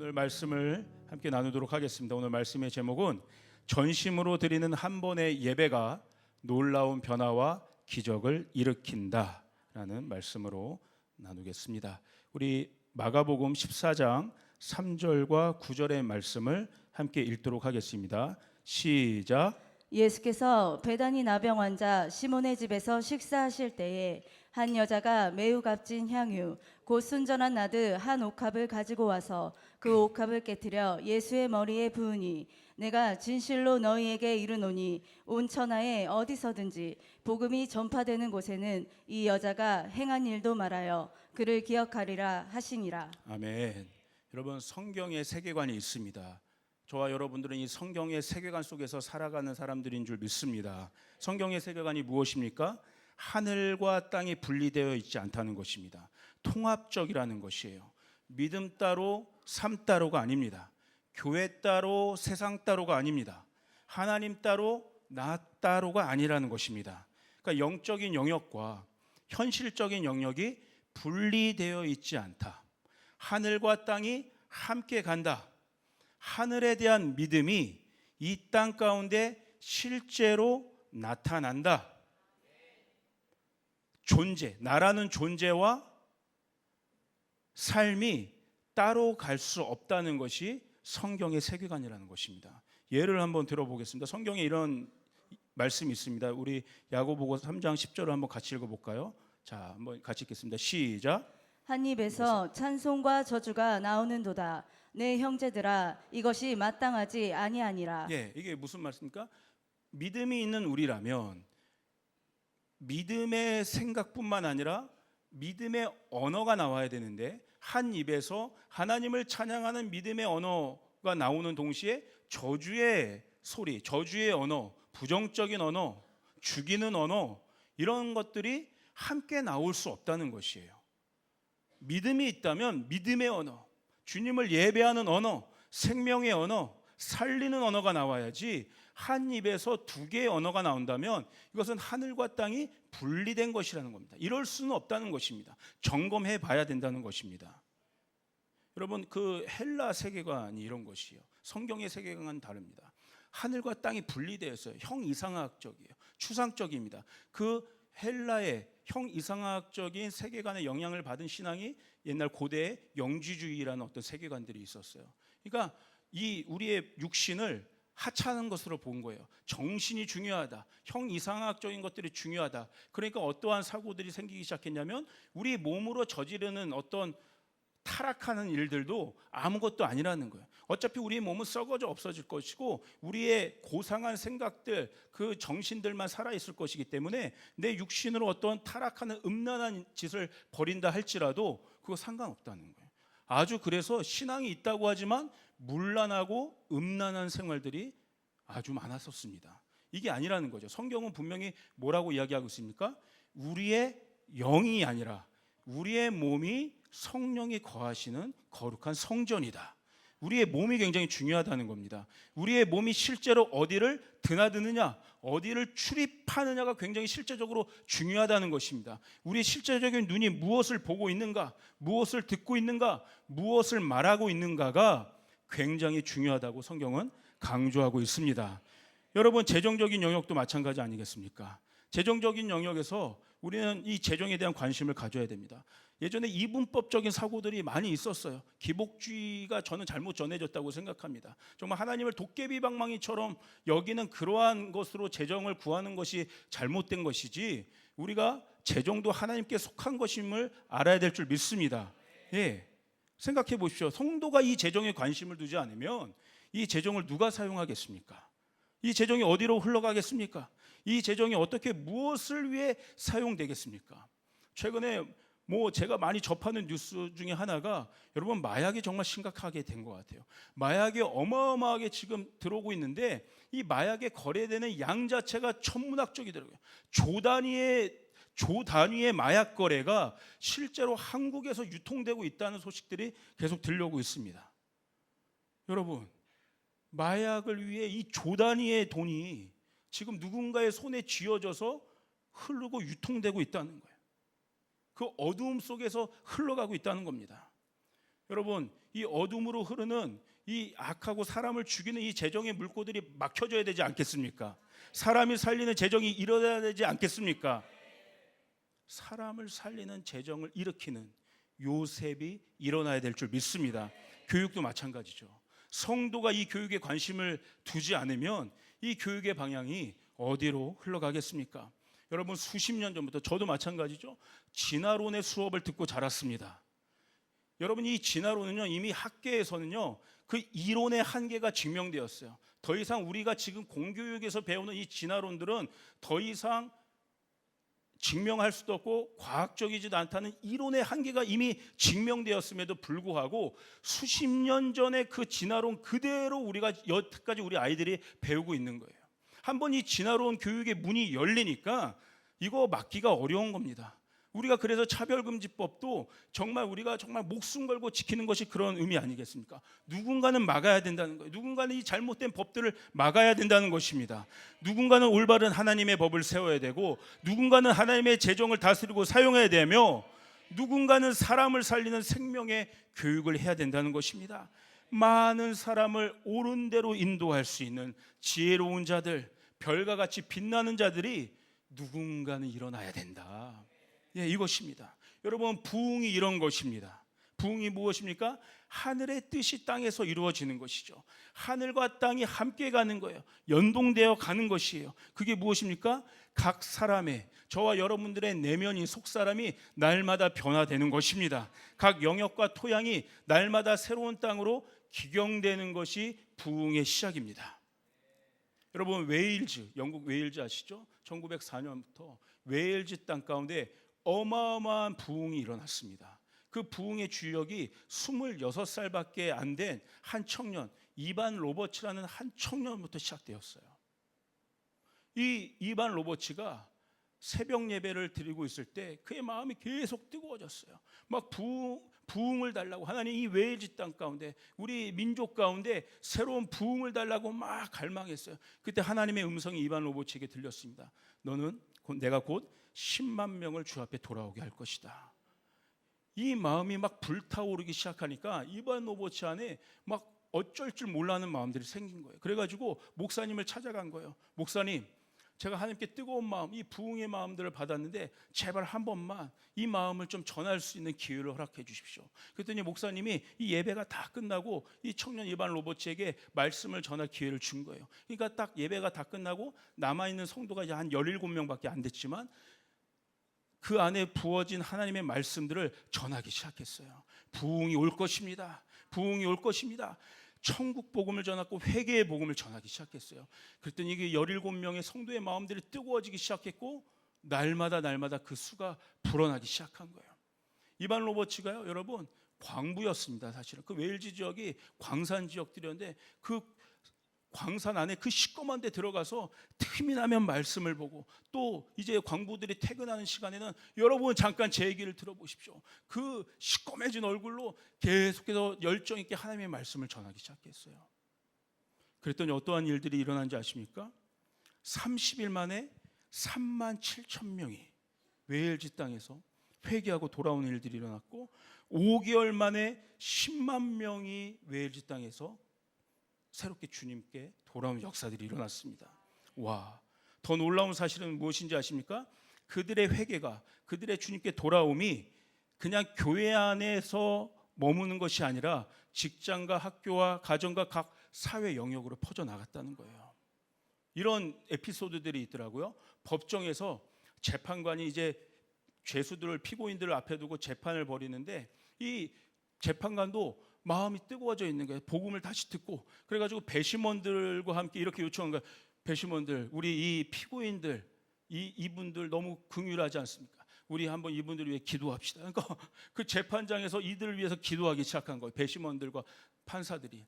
오늘 말씀을 함께 나누도록 하겠습니다. 오늘 말씀의 제목은 전심으로 드리는 한 번의 예배가 놀라운 변화와 기적을 일으킨다라는 말씀으로 나누겠습니다. 우리 마가복음 14장 3절과 9절의 말씀을 함께 읽도록 하겠습니다. 시작. 예수께서 베다니 나병 환자 시몬의 집에서 식사하실 때에 한 여자가 매우 값진 향유 곧 순전한 나드 한 옥합을 가지고 와서 그 옥합을 깨뜨려 예수의 머리에 부으니 내가 진실로 너희에게 이르노니 온 천하에 어디서든지 복음이 전파되는 곳에는 이 여자가 행한 일도 말하여 그를 기억하리라 하시니라. 아멘. 여러분, 성경의 세계관이 있습니다. 저와 여러분들은 이 성경의 세계관 속에서 살아가는 사람들인 줄 믿습니다. 성경의 세계관이 무엇입니까? 하늘과 땅이 분리되어 있지 않다는 것입니다. 통합적이라는 것이에요. 믿음 따로 삶 따로가 아닙니다. 교회 따로 세상 따로가 아닙니다. 하나님 따로 나 따로가 아니라는 것입니다. 그러니까 영적인 영역과 현실적인 영역이 분리되어 있지 않다. 하늘과 땅이 함께 간다. 하늘에 대한 믿음이 이 땅 가운데 실제로 나타난다. 존재, 나라는 존재와 삶이 따로 갈 수 없다는 것이 성경의 세계관이라는 것입니다. 예를 한번 들어보겠습니다. 성경에 이런 말씀이 있습니다. 우리 야고보서 3장 10절을 한번 같이 읽어볼까요? 자, 한번 같이 읽겠습니다. 시작. 한 입에서 찬송과 저주가 나오는도다. 내 형제들아 이것이 마땅하지 아니하니라. 예, 이게 무슨 말씀입니까? 믿음이 있는 우리라면 믿음의 생각뿐만 아니라 믿음의 언어가 나와야 되는데 한 입에서 하나님을 찬양하는 믿음의 언어가 나오는 동시에 저주의 소리, 저주의 언어, 부정적인 언어, 죽이는 언어, 이런 것들이 함께 나올 수 없다는 것이에요. 믿음이 있다면 믿음의 언어, 주님을 예배하는 언어, 생명의 언어, 살리는 언어가 나와야지 한 입에서 두 개의 언어가 나온다면 이것은 하늘과 땅이 분리된 것이라는 겁니다. 이럴 수는 없다는 것입니다. 점검해 봐야 된다는 것입니다. 여러분, 그 헬라 세계관이 이런 것이에요. 성경의 세계관은 다릅니다. 하늘과 땅이 분리되어 있어요. 형이상학적이에요. 추상적입니다. 그 헬라의 형이상학적인 세계관의 영향을 받은 신앙이 옛날 고대의 영지주의라는 어떤 세계관들이 있었어요. 그러니까 이 우리의 육신을 하찮은 것으로 본 거예요. 정신이 중요하다. 형이상학적인 것들이 중요하다. 그러니까 어떠한 사고들이 생기기 시작했냐면 우리 몸으로 저지르는 어떤 타락하는 일들도 아무것도 아니라는 거예요. 어차피 우리의 몸은 썩어져 없어질 것이고 우리의 고상한 생각들, 그 정신들만 살아있을 것이기 때문에 내 육신으로 어떤 타락하는 음란한 짓을 벌인다 할지라도 그거 상관없다는 거예요. 아주 그래서 신앙이 있다고 하지만 문란하고 음란한 생활들이 아주 많았었습니다. 이게 아니라는 거죠. 성경은 분명히 뭐라고 이야기하고 있습니까? 우리의 영이 아니라 우리의 몸이 성령이 거하시는 거룩한 성전이다. 우리의 몸이 굉장히 중요하다는 겁니다. 우리의 몸이 실제로 어디를 드나드느냐, 어디를 출입하느냐가 굉장히 실제적으로 중요하다는 것입니다. 우리의 실제적인 눈이 무엇을 보고 있는가, 무엇을 듣고 있는가, 무엇을 말하고 있는가가 굉장히 중요하다고 성경은 강조하고 있습니다. 여러분, 재정적인 영역도 마찬가지 아니겠습니까? 재정적인 영역에서 우리는 이 재정에 대한 관심을 가져야 됩니다. 예전에 이분법적인 사고들이 많이 있었어요. 기복주의가 저는 잘못 전해졌다고 생각합니다. 정말 하나님을 도깨비방망이처럼 여기는 그러한 것으로 재정을 구하는 것이 잘못된 것이지 우리가 재정도 하나님께 속한 것임을 알아야 될 줄 믿습니다. 예, 생각해 보십시오. 성도가 이 재정에 관심을 두지 않으면 이 재정을 누가 사용하겠습니까? 이 재정이 어디로 흘러가겠습니까? 이 재정이 어떻게 무엇을 위해 사용되겠습니까? 최근에 제가 많이 접하는 뉴스 중에 하나가 여러분 마약이 정말 심각하게 된 것 같아요. 마약이 어마어마하게 지금 들어오고 있는데 이 마약에 거래되는 양 자체가 천문학적이더라고요. 조 단위의 마약 거래가 실제로 한국에서 유통되고 있다는 소식들이 계속 들려오고 있습니다. 여러분, 마약을 위해 이 조 단위의 돈이 지금 누군가의 손에 쥐어져서 흐르고 유통되고 있다는 거예요. 그 어두움 속에서 흘러가고 있다는 겁니다. 여러분, 이 어둠으로 흐르는 이 악하고 사람을 죽이는 이 재정의 물꼬들이 막혀져야 되지 않겠습니까? 사람이 살리는 재정이 일어나야 되지 않겠습니까? 사람을 살리는 재정을 일으키는 요셉이 일어나야 될 줄 믿습니다. 교육도 마찬가지죠. 성도가 이 교육에 관심을 두지 않으면 이 교육의 방향이 어디로 흘러가겠습니까? 여러분, 수십 년 전부터 저도 마찬가지죠. 진화론의 수업을 듣고 자랐습니다. 여러분, 이 진화론은요, 이미 학계에서는요, 그 이론의 한계가 증명되었어요. 더 이상 우리가 지금 공교육에서 배우는 이 진화론들은 더 이상 증명할 수도 없고 과학적이지도 않다는 이론의 한계가 이미 증명되었음에도 불구하고 수십 년 전에 그 진화론 그대로 우리가 여태까지 우리 아이들이 배우고 있는 거예요. 한번 이 진화론 교육의 문이 열리니까 이거 막기가 어려운 겁니다. 우리가 그래서 차별금지법도 정말 우리가 정말 목숨 걸고 지키는 것이 그런 의미 아니겠습니까? 누군가는 막아야 된다는 거예요. 누군가는 이 잘못된 법들을 막아야 된다는 것입니다. 누군가는 올바른 하나님의 법을 세워야 되고, 누군가는 하나님의 재정을 다스리고 사용해야 되며, 누군가는 사람을 살리는 생명의 교육을 해야 된다는 것입니다. 많은 사람을 옳은 대로 인도할 수 있는 지혜로운 자들, 별과 같이 빛나는 자들이 누군가는 일어나야 된다. 예, 이것입니다. 여러분, 부흥이 이런 것입니다. 부흥이 무엇입니까? 하늘의 뜻이 땅에서 이루어지는 것이죠. 하늘과 땅이 함께 가는 거예요. 연동되어 가는 것이에요. 그게 무엇입니까? 각 사람의, 저와 여러분들의 내면인 속사람이 날마다 변화되는 것입니다. 각 영역과 토양이 날마다 새로운 땅으로 기경되는 것이 부흥의 시작입니다. 여러분, 웨일즈, 영국 웨일즈 아시죠? 1904년부터 웨일즈 땅 가운데 어마어마한 부흥이 일어났습니다. 그 부흥의 주역이 26살밖에 안 된 한 청년, 이반 로버츠라는 한 청년부터 시작되었어요. 이 이반 로버츠가 새벽 예배를 드리고 있을 때 그의 마음이 계속 뜨거워졌어요. 막 부흥을 달라고, 하나님 이 웨일즈 땅 가운데, 우리 민족 가운데 새로운 부흥을 달라고 막 갈망했어요. 그때 하나님의 음성이 이반 로버츠에게 들렸습니다. 내가 곧 10만 명을 주 앞에 돌아오게 할 것이다. 이 마음이 막 불타오르기 시작하니까 이반 로버츠 안에 막 어쩔 줄 몰라하는 마음들이 생긴 거예요. 그래가지고 목사님을 찾아간 거예요. 목사님, 제가 하나님께 뜨거운 마음, 이 부흥의 마음들을 받았는데 제발 한 번만 이 마음을 좀 전할 수 있는 기회를 허락해 주십시오. 그랬더니 목사님이 이 예배가 다 끝나고 이 청년 이반 로버츠에게 말씀을 전할 기회를 준 거예요. 그러니까 딱 예배가 다 끝나고 남아있는 성도가 이제 한 17명밖에 안 됐지만 그 안에 부어진 하나님의 말씀들을 전하기 시작했어요. 부흥이 올 것입니다. 부흥이 올 것입니다. 천국 복음을 전하고 회개의 복음을 전하기 시작했어요. 그랬더니 이게 17명의 성도의 마음들이 뜨거워지기 시작했고 날마다 그 수가 불어나기 시작한 거예요. 이반 로버츠가요, 여러분, 광부였습니다. 사실은 그 웨일즈 지역이 광산 지역들이었는데 그 광산 안에 그 시꺼먼 데 들어가서 틈이 나면 말씀을 보고, 또 이제 광부들이 퇴근하는 시간에는 여러분 잠깐 제 얘기를 들어보십시오. 그 시꺼매진 얼굴로 계속해서 열정 있게 하나님의 말씀을 전하기 시작했어요. 그랬더니 어떠한 일들이 일어난지 아십니까? 30일 만에 3만 7천 명이 웨일즈 땅에서 회개하고 돌아오는 일들이 일어났고, 5개월 만에 10만 명이 웨일즈 땅에서 새롭게 주님께 돌아오는 역사들이 일어났습니다. 와, 더 놀라운 사실은 무엇인지 아십니까? 그들의 회개가, 그들의 주님께 돌아옴이 그냥 교회 안에서 머무는 것이 아니라 직장과 학교와 가정과 각 사회 영역으로 퍼져나갔다는 거예요. 이런 에피소드들이 있더라고요. 법정에서 재판관이 이제 죄수들을, 피고인들을 앞에 두고 재판을 벌이는데 이 재판관도 마음이 뜨거워져 있는 거예요. 복음을 다시 듣고. 그래가지고 배심원들과 함께 이렇게 요청한 거예요. 배심원들, 우리 이 피고인들, 이분들 너무 긍휼하지 않습니까? 우리 한번 이분들을 위해 기도합시다. 그러니까 그 재판장에서 이들을 위해서 기도하기 시작한 거예요. 배심원들과 판사들이.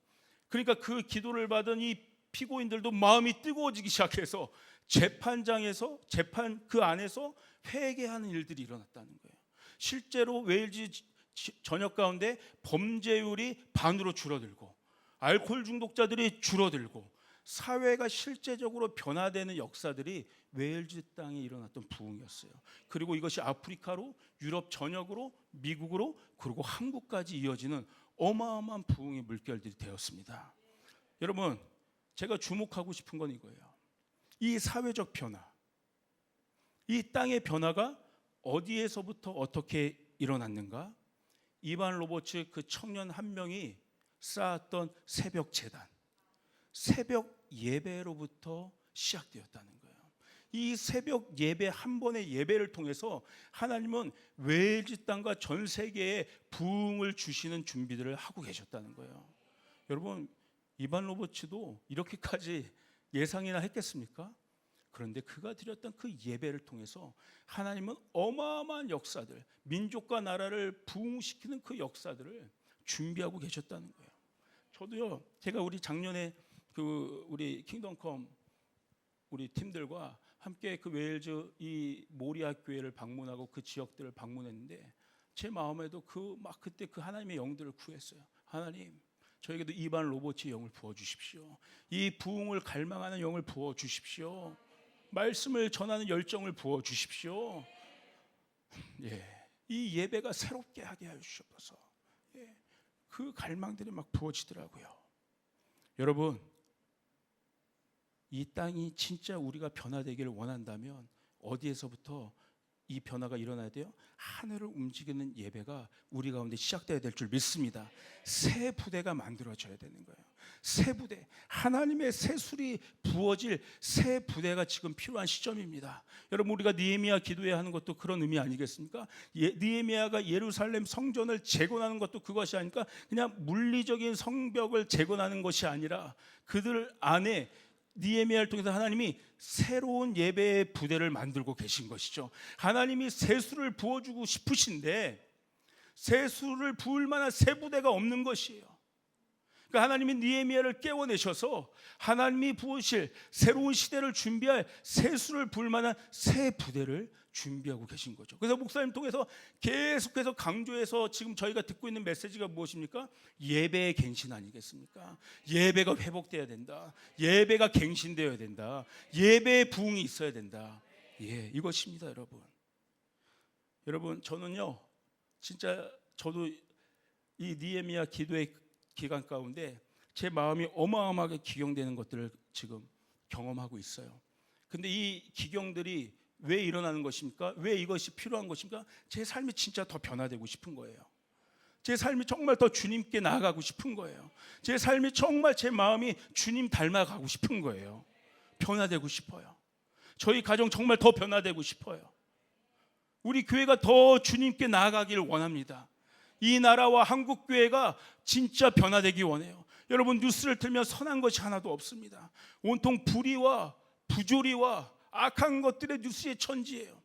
그러니까 그 기도를 받은 이 피고인들도 마음이 뜨거워지기 시작해서 재판장에서, 재판 그 안에서 회개하는 일들이 일어났다는 거예요. 실제로 웨일즈 전역 가운데 범죄율이 반으로 줄어들고, 알코올 중독자들이 줄어들고, 사회가 실제적으로 변화되는 역사들이 웨일즈 땅에 일어났던 부흥이었어요. 그리고 이것이 아프리카로, 유럽 전역으로, 미국으로, 그리고 한국까지 이어지는 어마어마한 부흥의 물결들이 되었습니다. 여러분, 제가 주목하고 싶은 건 이거예요. 이 사회적 변화, 이 땅의 변화가 어디에서부터 어떻게 일어났는가? 이반 로버츠 그 청년 한 명이 쌓았던 새벽 제단, 새벽 예배로부터 시작되었다는 거예요. 이 새벽 예배 한 번의 예배를 통해서 하나님은 웨일즈 땅과 전 세계에 부흥을 주시는 준비들을 하고 계셨다는 거예요. 여러분, 이반 로버츠도 이렇게까지 예상이나 했겠습니까? 그런데 그가 드렸던 그 예배를 통해서 하나님은 어마어마한 역사들, 민족과 나라를 부흥시키는 그 역사들을 준비하고 계셨다는 거예요. 저도요, 제가 우리 작년에 그 우리 킹덤컴 우리 팀들과 함께 그 웨일즈 이 모리아 교회를 방문하고 그 지역들을 방문했는데 제 마음에도 그때 그 하나님의 영들을 구했어요. 하나님, 저에게도 이반 로버츠의 영을 부어 주십시오. 이 부흥을 갈망하는 영을 부어 주십시오. 말씀을 전하는 열정을 부어 주십시오. 이 예배가 새롭게 하게 하여 주옵소서. 그 갈망들이 막 부어지더라고요. 여러분, 이 땅이 진짜 우리가 변화되기를 원한다면 어디에서부터 이 변화가 일어나야 돼요? 하늘을 움직이는 예배가 우리 가운데 시작돼야 될 줄 믿습니다. 새 부대가 만들어져야 되는 거예요. 새 부대, 하나님의 새술이 부어질 새 부대가 지금 필요한 시점입니다. 여러분, 우리가 느헤미야 기도해야 하는 것도 그런 의미 아니겠습니까? 느헤미야가 예루살렘 성전을 재건하는 것도 그것이 아니까 그냥 물리적인 성벽을 재건하는 것이 아니라 그들 안에 느헤미야를 통해서 하나님이 새로운 예배의 부대를 만들고 계신 것이죠. 하나님이 새술을 부어주고 싶으신데 새술을 부을 만한 새 부대가 없는 것이에요. 그러니까 하나님이 느헤미야를 깨워내셔서 하나님이 부으실 새로운 시대를 준비할 새술을 부을 만한 새 부대를 준비하고 계신 거죠. 그래서 목사님 통해서 계속해서 강조해서 지금 저희가 듣고 있는 메시지가 무엇입니까? 예배의 갱신 아니겠습니까? 예배가 회복돼야 된다. 예배가 갱신되어야 된다. 예배의 부흥이 있어야 된다. 이것입니다, 여러분. 여러분, 저는요, 진짜 저도 이 느헤미야 기도의 기간 가운데 제 마음이 어마어마하게 기경되는 것들을 지금 경험하고 있어요. 근데 이 기경들이 왜 일어나는 것입니까? 왜 이것이 필요한 것입니까? 제 삶이 진짜 더 변화되고 싶은 거예요. 제 삶이 정말 더 주님께 나아가고 싶은 거예요. 제 삶이 정말 제 마음이 주님 닮아가고 싶은 거예요. 변화되고 싶어요. 저희 가정 정말 더 변화되고 싶어요. 우리 교회가 더 주님께 나아가기를 원합니다. 이 나라와 한국 교회가 진짜 변화되기 원해요. 여러분, 뉴스를 틀면 선한 것이 하나도 없습니다. 온통 불의와 부조리와 악한 것들의 뉴스의 천지예요.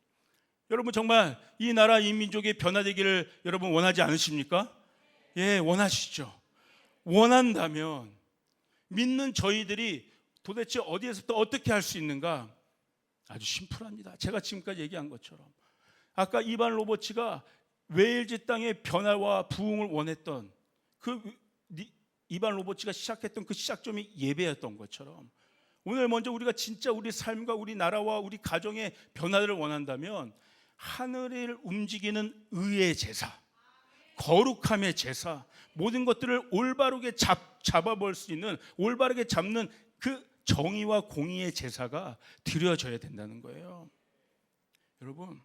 여러분, 정말 이 나라 이 민족이 변화되기를 여러분 원하지 않으십니까? 원하시죠. 원한다면 믿는 저희들이 도대체 어디에서부터 어떻게 할 수 있는가? 아주 심플합니다. 제가 지금까지 얘기한 것처럼 아까 이반 로버츠가 웨일즈 땅의 변화와 부흥을 원했던 그 이반 로버츠가 시작했던 그 시작점이 예배였던 것처럼 오늘 먼저 우리가 진짜 우리 삶과 우리 나라와 우리 가정의 변화를 원한다면 하늘을 움직이는 의의 제사, 거룩함의 제사, 모든 것들을 올바르게 잡아볼 수 있는, 올바르게 잡는 그 정의와 공의의 제사가 드려져야 된다는 거예요. 여러분,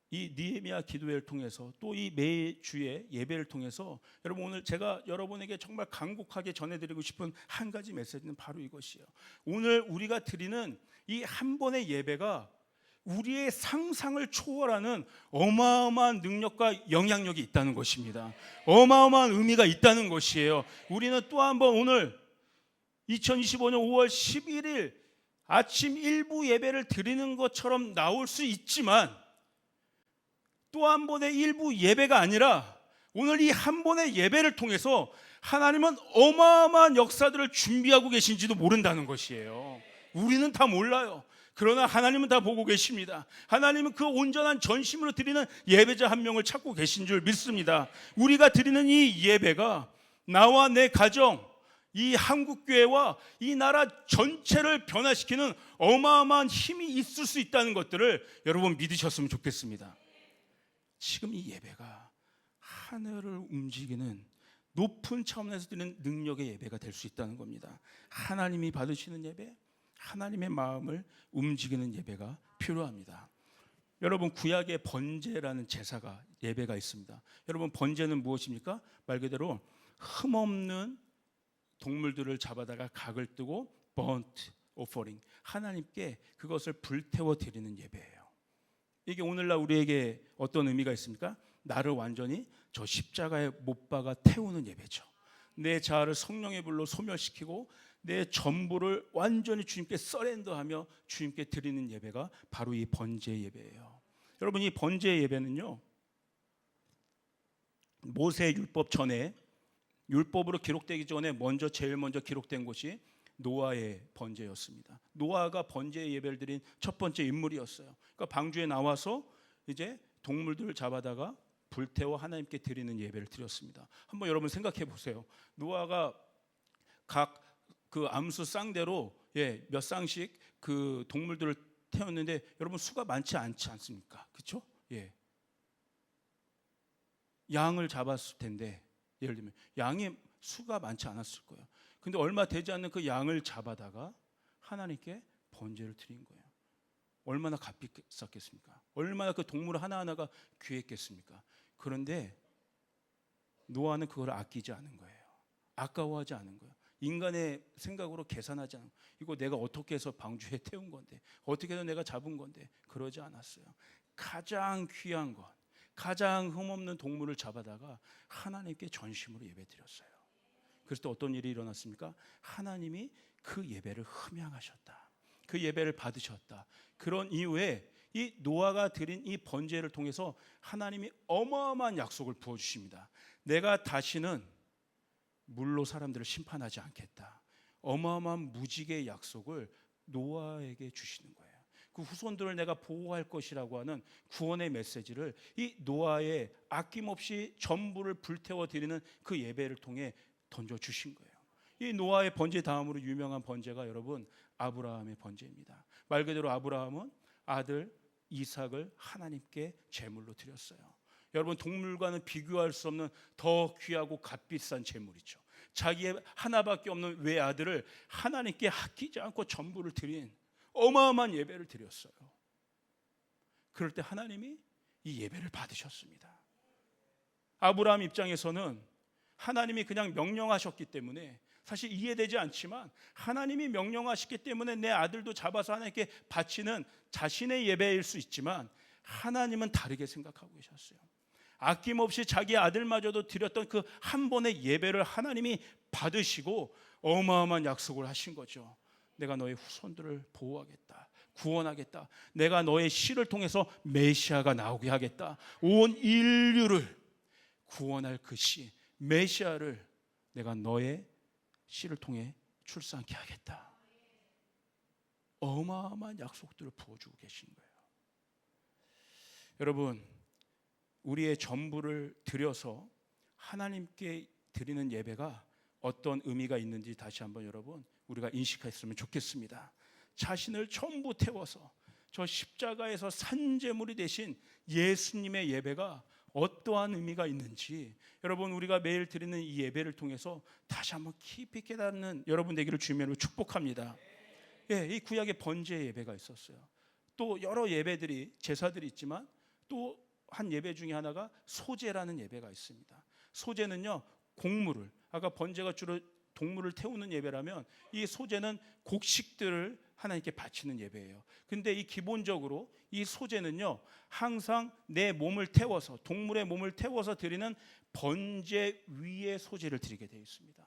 이 느헤미야 기도회를 통해서 또 이 매주의 예배를 통해서 여러분, 오늘 제가 여러분에게 정말 간곡하게 전해드리고 싶은 한 가지 메시지는 바로 이것이에요. 오늘 우리가 드리는 이 한 번의 예배가 우리의 상상을 초월하는 어마어마한 능력과 영향력이 있다는 것입니다. 어마어마한 의미가 있다는 것이에요. 우리는 또 한 번 오늘 2025년 5월 11일 아침 일부 예배를 드리는 것처럼 나올 수 있지만 또 한 번의 일부 예배가 아니라 오늘 이 한 번의 예배를 통해서 하나님은 어마어마한 역사들을 준비하고 계신지도 모른다는 것이에요. 우리는 다 몰라요. 그러나 하나님은 다 보고 계십니다. 하나님은 그 온전한 전심으로 드리는 예배자 한 명을 찾고 계신 줄 믿습니다. 우리가 드리는 이 예배가 나와 내 가정, 이 한국교회와 이 나라 전체를 변화시키는 어마어마한 힘이 있을 수 있다는 것들을 여러분 믿으셨으면 좋겠습니다. 지금 이 예배가 하늘을 움직이는 높은 차원에서 드리는 능력의 예배가 될 수 있다는 겁니다. 하나님이 받으시는 예배, 하나님의 마음을 움직이는 예배가 필요합니다. 여러분, 구약의 번제라는 제사가 예배가 있습니다. 여러분, 번제는 무엇입니까? 말 그대로 흠없는 동물들을 잡아다가 각을 뜨고 burnt offering, 하나님께 그것을 불태워 드리는 예배예요. 이게 오늘날 우리에게 어떤 의미가 있습니까? 나를 완전히 저 십자가에 못 박아 태우는 예배죠. 내 자아를 성령의 불로 소멸시키고 내 전부를 완전히 주님께 서렌더하며 주님께 드리는 예배가 바로 이 번제 예배예요. 여러분, 이 번제 예배는요, 모세 율법 전에, 율법으로 기록되기 전에 제일 먼저 기록된 것이 노아의 번제였습니다. 노아가 번제 예배를 드린 첫 번째 인물이었어요. 그러니까 방주에 나와서 이제 동물들을 잡아다가 불태워 하나님께 드리는 예배를 드렸습니다. 한번 여러분 생각해 보세요. 노아가 각 그 암수 쌍대로 몇 쌍씩 그 동물들을 태웠는데 여러분 수가 많지 않지 않습니까? 그렇죠? 양을 잡았을 텐데 예를 들면 양이 수가 많지 않았을 거예요. 근데 얼마 되지 않는 그 양을 잡아다가 하나님께 번제를 드린 거예요. 얼마나 값비쌌겠습니까? 얼마나 그 동물 하나하나가 귀했겠습니까? 그런데 노아는 그걸 아끼지 않은 거예요. 아까워하지 않은 거예요. 인간의 생각으로 계산하지 않은 거예요. 이거 내가 어떻게 해서 방주에 태운 건데, 어떻게 해서 내가 잡은 건데, 그러지 않았어요. 가장 귀한 것, 가장 흠없는 동물을 잡아다가 하나님께 전심으로 예배드렸어요. 그래서 또 어떤 일이 일어났습니까? 하나님이 그 예배를 흠양하셨다. 그 예배를 받으셨다. 그런 이후에 이 노아가 드린 이 번제를 통해서 하나님이 어마어마한 약속을 부어주십니다. 내가 다시는 물로 사람들을 심판하지 않겠다. 어마어마한 무지개의 약속을 노아에게 주시는 거예요. 그 후손들을 내가 보호할 것이라고 하는 구원의 메시지를 이 노아의 아낌없이 전부를 불태워 드리는 그 예배를 통해 던져주신 거예요. 이 노아의 번제 다음으로 유명한 번제가 여러분 아브라함의 번제입니다. 말 그대로 아브라함은 아들 이삭을 하나님께 제물로 드렸어요. 여러분, 동물과는 비교할 수 없는 더 귀하고 값비싼 제물이죠. 자기의 하나밖에 없는 외아들을 하나님께 아끼지 않고 전부를 드린 어마어마한 예배를 드렸어요. 그럴 때 하나님이 이 예배를 받으셨습니다. 아브라함 입장에서는 하나님이 그냥 명령하셨기 때문에 사실 이해되지 않지만 하나님이 명령하셨기 때문에 내 아들도 잡아서 하나님께 바치는 자신의 예배일 수 있지만 하나님은 다르게 생각하고 계셨어요. 아낌없이 자기 아들마저도 드렸던 그 한 번의 예배를 하나님이 받으시고 어마어마한 약속을 하신 거죠. 내가 너의 후손들을 보호하겠다, 구원하겠다. 내가 너의 씨를 통해서 메시아가 나오게 하겠다. 온 인류를 구원할 그 씨, 메시아를 내가 너의 씨를 통해 출산케 하겠다. 어마어마한 약속들을 부어주고 계신 거예요. 여러분, 우리의 전부를 드려서 하나님께 드리는 예배가 어떤 의미가 있는지 다시 한번 여러분 우리가 인식했으면 좋겠습니다. 자신을 전부 태워서 저 십자가에서 산제물이 되신 예수님의 예배가 어떠한 의미가 있는지 여러분 우리가 매일 드리는 이 예배를 통해서 다시 한번 깊이 깨닫는 여러분 되기를 주님으로 축복합니다. 이 구약의 번제 예배가 있었어요. 또 여러 예배들이 제사들이 있지만 또 한 예배 중에 하나가 소제라는 예배가 있습니다. 소제는요, 곡물을, 아까 번제가 주로 동물을 태우는 예배라면 이 소제는 곡식들을 하나님께 바치는 예배예요. 근데 이 기본적으로 이 소제는요, 항상 내 몸을 태워서, 동물의 몸을 태워서 드리는 번제 위에 소제를 드리게 되어 있습니다.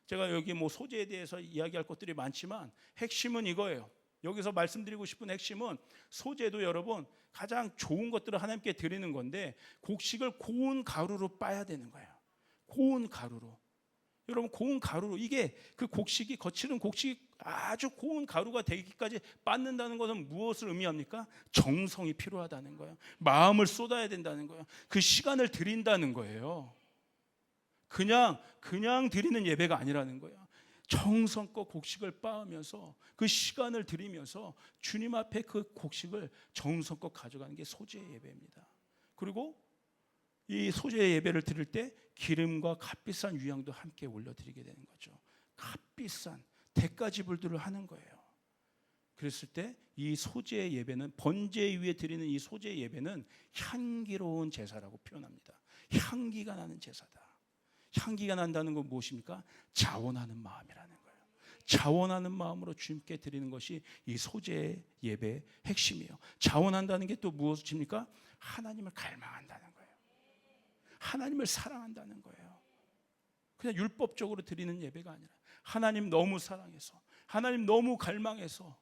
제가 여기 소제에 대해서 이야기할 것들이 많지만 핵심은 이거예요. 여기서 말씀드리고 싶은 핵심은 소제도 여러분 가장 좋은 것들을 하나님께 드리는 건데 곡식을 고운 가루로 빻아야 되는 거예요. 고운 가루로. 여러분, 고운 가루로, 이게 그 곡식이, 거칠은 곡식이 아주 고운 가루가 되기까지 빻는다는 것은 무엇을 의미합니까? 정성이 필요하다는 거예요. 마음을 쏟아야 된다는 거예요. 그 시간을 드린다는 거예요. 그냥 드리는 예배가 아니라는 거예요. 정성껏 곡식을 빻으면서 그 시간을 들이면서 주님 앞에 그 곡식을 정성껏 가져가는 게 소제의 예배입니다. 그리고 이 소재 예배를 드릴 때 기름과 값비싼 유향도 함께 올려드리게 되는 거죠. 값비싼 대가지불들을 하는 거예요. 그랬을 때 이 소재 예배는, 번제 위에 드리는 이 소재 예배는 향기로운 제사라고 표현합니다. 향기가 나는 제사다. 향기가 난다는 건 무엇입니까? 자원하는 마음이라는 거예요. 자원하는 마음으로 주님께 드리는 것이 이 소재 예배의 핵심이에요. 자원한다는 게 또 무엇입니까? 하나님을 갈망한다는 거예요. 하나님을 사랑한다는 거예요. 그냥 율법적으로 드리는 예배가 아니라 하나님 너무 사랑해서, 하나님 너무 갈망해서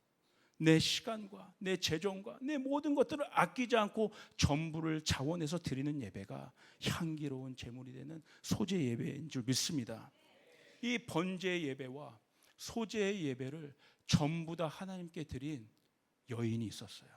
내 시간과 내 재정과 내 모든 것들을 아끼지 않고 전부를 자원해서 드리는 예배가 향기로운 제물이 되는 소재 예배인 줄 믿습니다. 이 번제 예배와 소재 예배를 전부 다 하나님께 드린 여인이 있었어요.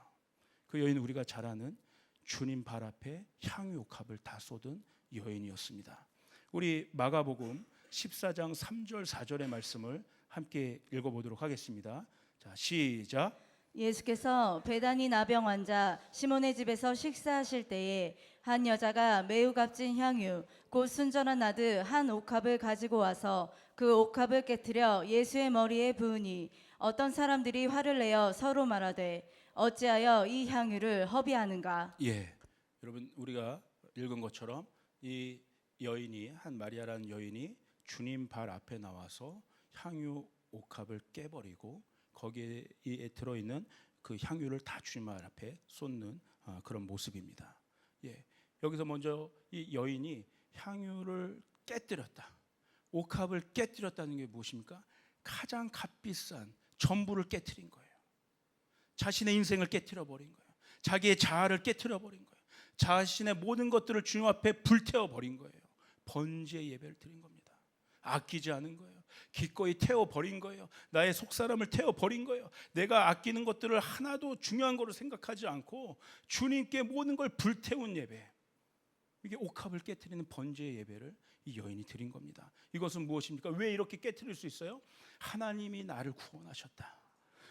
그 여인은 우리가 잘 아는 주님 발 앞에 향유옥합을 다 쏟은 여인이었습니다. 우리 마가복음 14장 3절 4절의 말씀을 함께 읽어보도록 하겠습니다. 자, 시작. 예수께서 베다니 나병 환자 시몬의 집에서 식사하실 때에 한 여자가 매우 값진 향유 곧 순전한 나드 한 옥합을 가지고 와서 그 옥합을 깨뜨려 예수의 머리에 부으니 어떤 사람들이 화를 내어 서로 말하되 어찌하여 이 향유를 허비하는가. 예, 여러분 우리가 읽은 것처럼 이 여인이, 한 마리아라는 여인이 주님 발 앞에 나와서 향유 옥합을 깨버리고 거기에 들어있는 그 향유를 다 주님 앞에 쏟는 그런 모습입니다. 예, 여기서 먼저 이 여인이 향유를 깨뜨렸다, 옥합을 깨뜨렸다는 게 무엇입니까? 가장 값비싼 전부를 깨뜨린 거예요. 자신의 인생을 깨뜨려 버린 거예요. 자기의 자아를 깨뜨려 버린 거예요. 자신의 모든 것들을 주님 앞에 불태워 버린 거예요. 번제 예배를 드린 겁니다. 아끼지 않은 거예요. 기꺼이 태워버린 거예요. 나의 속사람을 태워버린 거예요. 내가 아끼는 것들을 하나도 중요한 거로 생각하지 않고 주님께 모든 걸 불태운 예배, 이게 옥합을 깨트리는 번제 예배를 이 여인이 드린 겁니다. 이것은 무엇입니까? 왜 이렇게 깨트릴 수 있어요? 하나님이 나를 구원하셨다.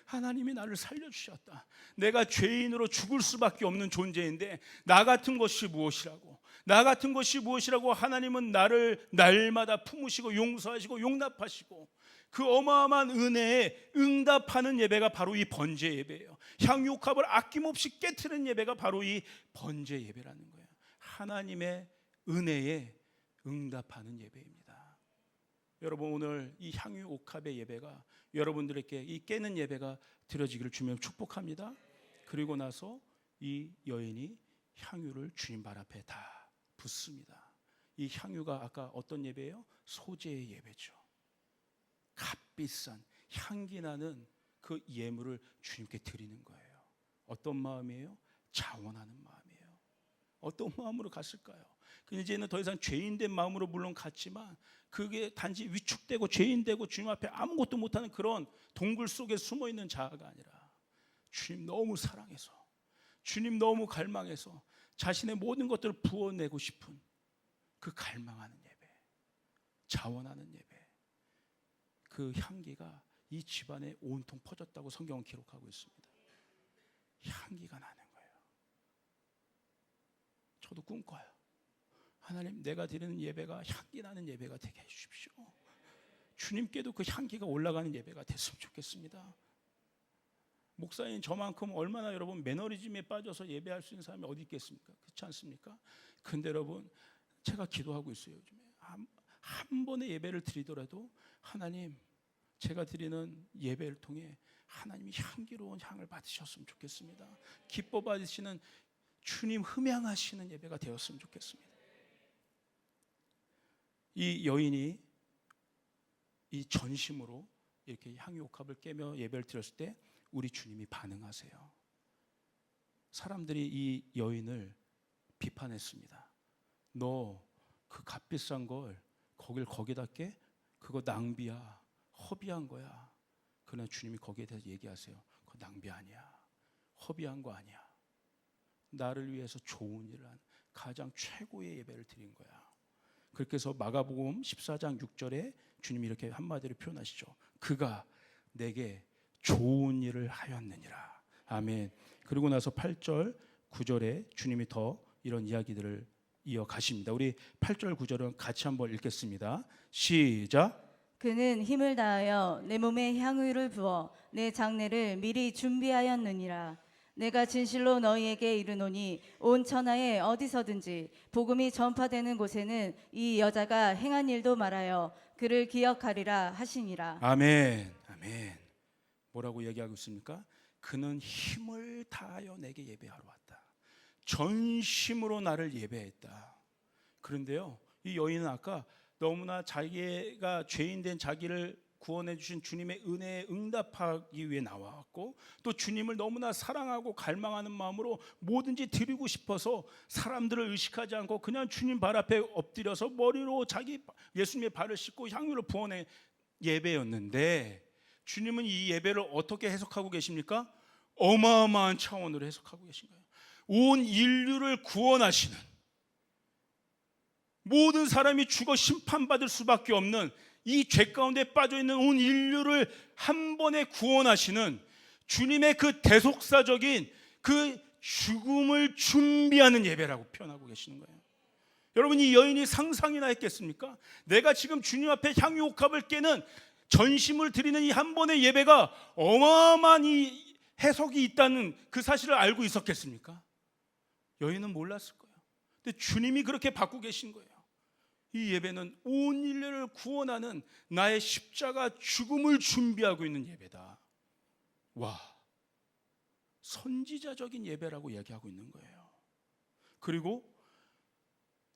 하나님이 나를 살려주셨다. 내가 죄인으로 죽을 수밖에 없는 존재인데 나 같은 것이 무엇이라고, 나 같은 것이 무엇이라고 하나님은 나를 날마다 품으시고 용서하시고 용납하시고 그 어마어마한 은혜에 응답하는 예배가 바로 이 번제 예배예요. 향유옥합을 아낌없이 깨트리는 예배가 바로 이 번제 예배라는 거예요. 하나님의 은혜에 응답하는 예배입니다. 여러분 오늘 이 향유옥합의 예배가 여러분들에게 이 깨는 예배가 드려지기를 주며 축복합니다. 그리고 나서 이 여인이 향유를 주님 발 앞에 다 붓습니다. 이 향유가 아까 어떤 예배예요? 소재의 예배죠. 값비싼 향기 나는 그 예물을 주님께 드리는 거예요. 어떤 마음이에요? 자원하는 마음이에요. 어떤 마음으로 갔을까요? 이제는 더 이상 죄인된 마음으로 물론 갔지만 그게 단지 위축되고 죄인되고 주님 앞에 아무것도 못하는 그런 동굴 속에 숨어있는 자아가 아니라 주님 너무 사랑해서, 주님 너무 갈망해서 자신의 모든 것들을 부어내고 싶은 그 갈망하는 예배, 자원하는 예배, 그 향기가 이 집안에 온통 퍼졌다고 성경은 기록하고 있습니다. 향기가 나는 거예요. 저도 꿈꿔요. 하나님, 내가 드리는 예배가 향기 나는 예배가 되게 해주십시오. 주님께도 그 향기가 올라가는 예배가 됐으면 좋겠습니다. 목사님, 저만큼 얼마나 여러분 매너리즘에 빠져서 예배할 수 있는 사람이 어디 있겠습니까? 그렇지 않습니까? 근데 여러분, 제가 기도하고 있어요. 요즘에 한 번의 예배를 드리더라도 하나님, 제가 드리는 예배를 통해 하나님이 향기로운 향을 받으셨으면 좋겠습니다. 기뻐 받으시는 주님 흠양하시는 예배가 되었으면 좋겠습니다. 이 여인이 이 전심으로 이렇게 향유옥합을 깨며 예배를 드렸을 때 우리 주님이 반응하세요. 사람들이 이 여인을 비판했습니다. 너 그 값비싼 걸 거기다 깨? 그거 낭비야. 허비한 거야. 그러나 주님이 거기에 대해서 얘기하세요. 그거 낭비 아니야. 허비한 거 아니야. 나를 위해서 좋은 일을 한 가장 최고의 예배를 드린 거야. 그렇게 해서 마가복음 14장 6절에 주님이 이렇게 한마디로 표현하시죠. 그가 내게 좋은 일을 하였느니라. 아멘. 그리고 나서 8절 9절에 주님이 더 이런 이야기들을 이어가십니다. 우리 8절 9절은 같이 한번 읽겠습니다. 시작. 그는 힘을 다하여 내 몸에 향유를 부어 내 장례를 미리 준비하였느니라. 내가 진실로 너희에게 이르노니 온 천하에 어디서든지 복음이 전파되는 곳에는 이 여자가 행한 일도 말하여 그를 기억하리라 하시니라. 아멘. 아멘. 뭐라고 얘기하고 있습니까? 그는 힘을 다하여 내게 예배하러 왔다. 전심으로 나를 예배했다. 그런데요, 이 여인은 아까 너무나 자기가 죄인된 자기를 구원해 주신 주님의 은혜에 응답하기 위해 나왔고, 또 주님을 너무나 사랑하고 갈망하는 마음으로 뭐든지 드리고 싶어서 사람들을 의식하지 않고 그냥 주님 발 앞에 엎드려서 머리로 자기 예수님의 발을 씻고 향유를 부어낸 예배였는데, 주님은 이 예배를 어떻게 해석하고 계십니까? 어마어마한 차원으로 해석하고 계신 거예요. 온 인류를 구원하시는, 모든 사람이 죽어 심판받을 수밖에 없는 이 죄 가운데 빠져있는 온 인류를 한 번에 구원하시는 주님의 그 대속사적인 그 죽음을 준비하는 예배라고 표현하고 계시는 거예요. 여러분, 이 여인이 상상이나 했겠습니까? 내가 지금 주님 앞에 향유 옥합을 깨는 전심을 드리는 이 한 번의 예배가 어마어마한 이 해석이 있다는 그 사실을 알고 있었겠습니까? 여인은 몰랐을 거예요. 근데 주님이 그렇게 받고 계신 거예요. 이 예배는 온 인류를 구원하는 나의 십자가 죽음을 준비하고 있는 예배다. 와, 선지자적인 예배라고 얘기하고 있는 거예요. 그리고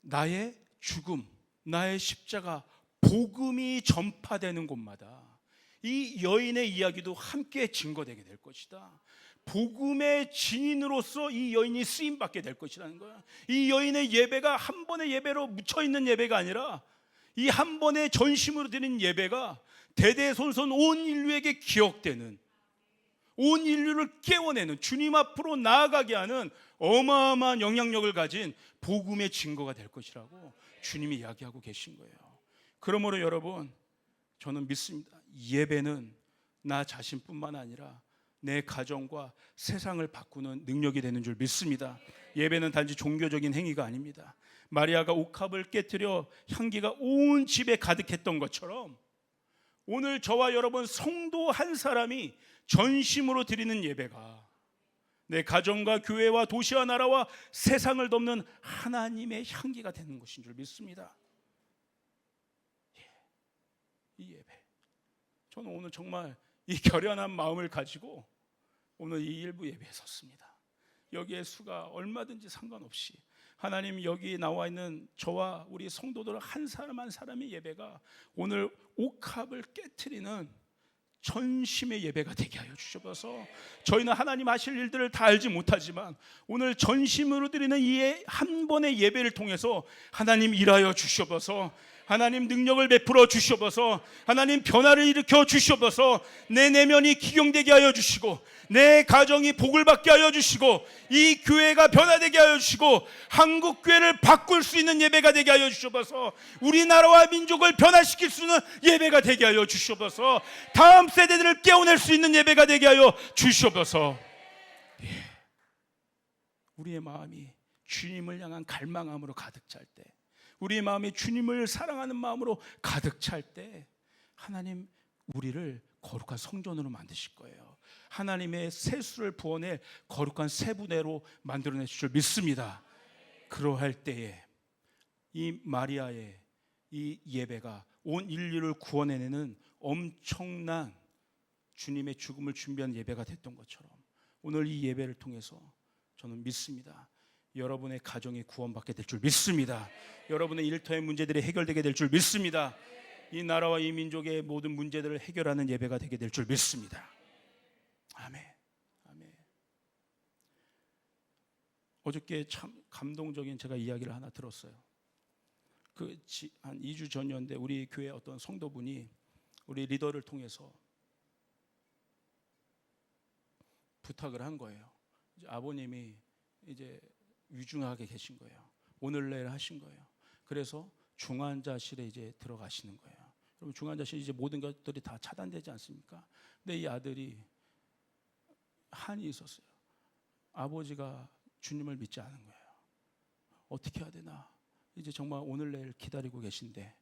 나의 죽음, 나의 십자가, 복음이 전파되는 곳마다 이 여인의 이야기도 함께 증거되게 될 것이다. 복음의 증인으로서 이 여인이 쓰임받게 될 것이라는 거야. 이 여인의 예배가 한 번의 예배로 묻혀있는 예배가 아니라 이 한 번의 전심으로 드리는 예배가 대대손손 온 인류에게 기억되는, 온 인류를 깨워내는, 주님 앞으로 나아가게 하는 어마어마한 영향력을 가진 복음의 증거가 될 것이라고 주님이 이야기하고 계신 거예요. 그러므로 여러분, 저는 믿습니다. 예배는 나 자신뿐만 아니라 내 가정과 세상을 바꾸는 능력이 되는 줄 믿습니다. 예배는 단지 종교적인 행위가 아닙니다. 마리아가 옥합을 깨트려 향기가 온 집에 가득했던 것처럼 오늘 저와 여러분 성도 한 사람이 전심으로 드리는 예배가 내 가정과 교회와 도시와 나라와 세상을 덮는 하나님의 향기가 되는 것인 줄 믿습니다. 이 예배, 저는 오늘 정말 이 결연한 마음을 가지고 오늘 이 일부 예배에 섰습니다. 여기에 수가 얼마든지 상관없이 하나님, 여기 나와 있는 저와 우리 성도들 한 사람 한 사람의 예배가 오늘 옥합을 깨트리는 전심의 예배가 되게 하여 주셔서, 저희는 하나님 하실 일들을 다 알지 못하지만 오늘 전심으로 드리는 이 한 번의 예배를 통해서 하나님 일하여 주셔서, 하나님 능력을 베풀어 주셔서, 하나님 변화를 일으켜 주셔서 내 내면이 기경되게 하여 주시고, 내 가정이 복을 받게 하여 주시고, 이 교회가 변화되게 하여 주시고, 한국 교회를 바꿀 수 있는 예배가 되게 하여 주셔서, 우리나라와 민족을 변화시킬 수 있는 예배가 되게 하여 주셔서, 다음 세대들을 깨워낼 수 있는 예배가 되게 하여 주셔서, 우리의 마음이 주님을 향한 갈망함으로 가득 찰 때, 우리의 마음이 주님을 사랑하는 마음으로 가득 찰 때 하나님 우리를 거룩한 성전으로 만드실 거예요. 하나님의 세수를 부어낼 거룩한 세부대로 만들어낼 줄 믿습니다. 그러할 때에 이 마리아의 이 예배가 온 인류를 구원해내는 엄청난 주님의 죽음을 준비한 예배가 됐던 것처럼, 오늘 이 예배를 통해서 저는 믿습니다. 여러분의 가정이 구원받게 될 줄 믿습니다. 여러분의 일터의 문제들이 해결되게 될 줄 믿습니다. 이 나라와 이 민족의 모든 문제들을 해결하는 예배가 되게 될 줄 믿습니다. 아멘. 아멘. 어저께 참 감동적인 제가 이야기를 하나 들었어요. 한 2주 전이었는데 우리 교회 어떤 성도분이 우리 리더를 통해서 부탁을 한 거예요. 이제 아버님이 이제 위중하게 계신 거예요. 오늘 내일 하신 거예요. 그래서 중환자실에 이제 들어가시는 거예요. 여러분, 중환자실 이제 모든 것들이 다 차단되지 않습니까? 근데 이 아들이 한이 있었어요. 아버지가 주님을 믿지 않은 거예요. 어떻게 해야 되나? 이제 정말 오늘 내일 기다리고 계신데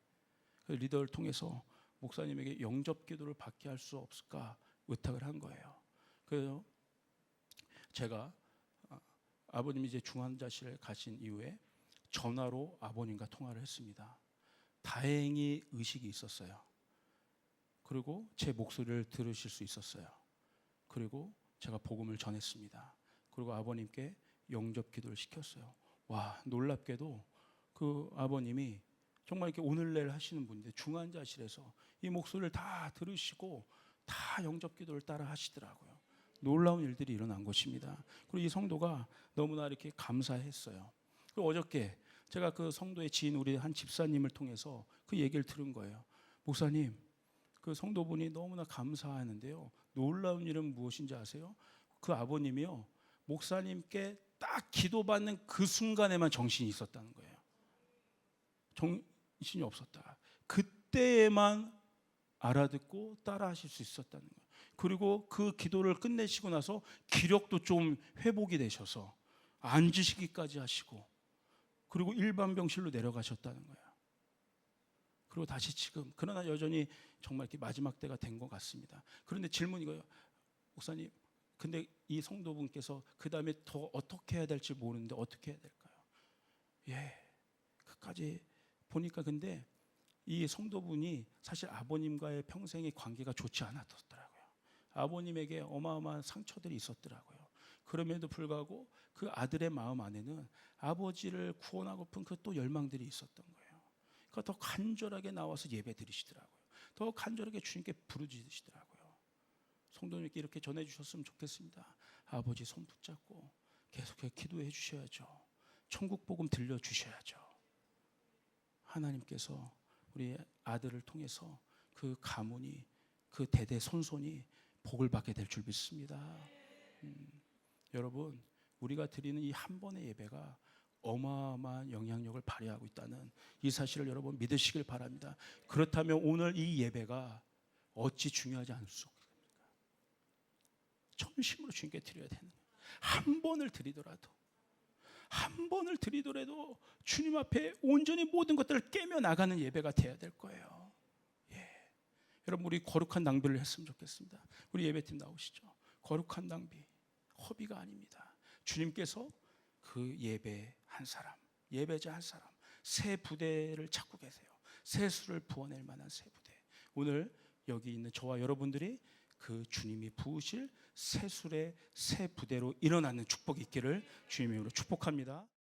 그 리더를 통해서 목사님에게 영접 기도를 받게 할 수 없을까 의탁을 한 거예요. 그래서 제가 아버님이 이제 중환자실에 가신 이후에 전화로 아버님과 통화를 했습니다. 다행히 의식이 있었어요. 그리고 제 목소리를 들으실 수 있었어요. 그리고 제가 복음을 전했습니다. 그리고 아버님께 영접 기도를 시켰어요. 와, 놀랍게도 그 아버님이 정말 이렇게 오늘 내일 하시는 분인데 중환자실에서 이 목소리를 다 들으시고 다 영접 기도를 따라 하시더라고요. 놀라운 일들이 일어난 것입니다. 그리고 이 성도가 너무나 이렇게 감사했어요. 그리고 어저께 제가 그 성도의 지인 우리 한 집사님을 통해서 그 얘기를 들은 거예요. 목사님, 그 성도분이 너무나 감사하는데요. 놀라운 일은 무엇인지 아세요? 그 아버님이요, 목사님께 딱 기도받는 그 순간에만 정신이 있었다는 거예요. 정신이 없었다. 그때에만 알아듣고 따라하실 수 있었다는 거예요. 그리고 그 기도를 끝내시고 나서 기력도 좀 회복이 되셔서 앉으시기까지 하시고 그리고 일반 병실로 내려가셨다는 거예요. 그리고 다시 지금 그러나 여전히 정말 이렇게 마지막 때가 된 것 같습니다. 그런데 질문이 이거예요. 목사님, 근데 이 성도분께서 그 다음에 더 어떻게 해야 될지 모르는데 어떻게 해야 될까요? 예, 끝까지 보니까 근데 이 성도분이 사실 아버님과의 평생의 관계가 좋지 않았더라고요. 아버님에게 어마어마한 상처들이 있었더라고요. 그럼에도 불구하고 그 아들의 마음 안에는 아버지를 구원하고픈 그 또 열망들이 있었던 거예요. 그러니까 더 간절하게 나와서 예배 드리시더라고요. 더 간절하게 주님께 부르짖으시더라고요. 성도님께 이렇게 전해 주셨으면 좋겠습니다. 아버지 손 붙잡고 계속해서 기도해 주셔야죠. 천국 복음 들려 주셔야죠. 하나님께서 우리 아들을 통해서 그 가문이 그 대대손손이 복을 받게 될 줄 믿습니다. 여러분, 우리가 드리는 이 한 번의 예배가 어마어마한 영향력을 발휘하고 있다는 이 사실을 여러분 믿으시길 바랍니다. 그렇다면 오늘 이 예배가 어찌 중요하지 않을 수 없습니까? 전심으로 주님께 드려야 되는 거예요. 한 번을 드리더라도 주님 앞에 온전히 모든 것들을 깨며 나가는 예배가 돼야 될 거예요. 예. 여러분, 우리 거룩한 낭비를 했으면 좋겠습니다. 우리 예배팀 나오시죠. 거룩한 낭비 허비가 아닙니다. 주님께서 그 예배자 한 사람 새 부대를 찾고 계세요. 새 수를 부어낼 만한 새 부대. 오늘 여기 있는 저와 여러분들이 그 주님이 부으실 새 술의 새 부대로 일어나는 축복이 있기를 주님의 이름으로 축복합니다.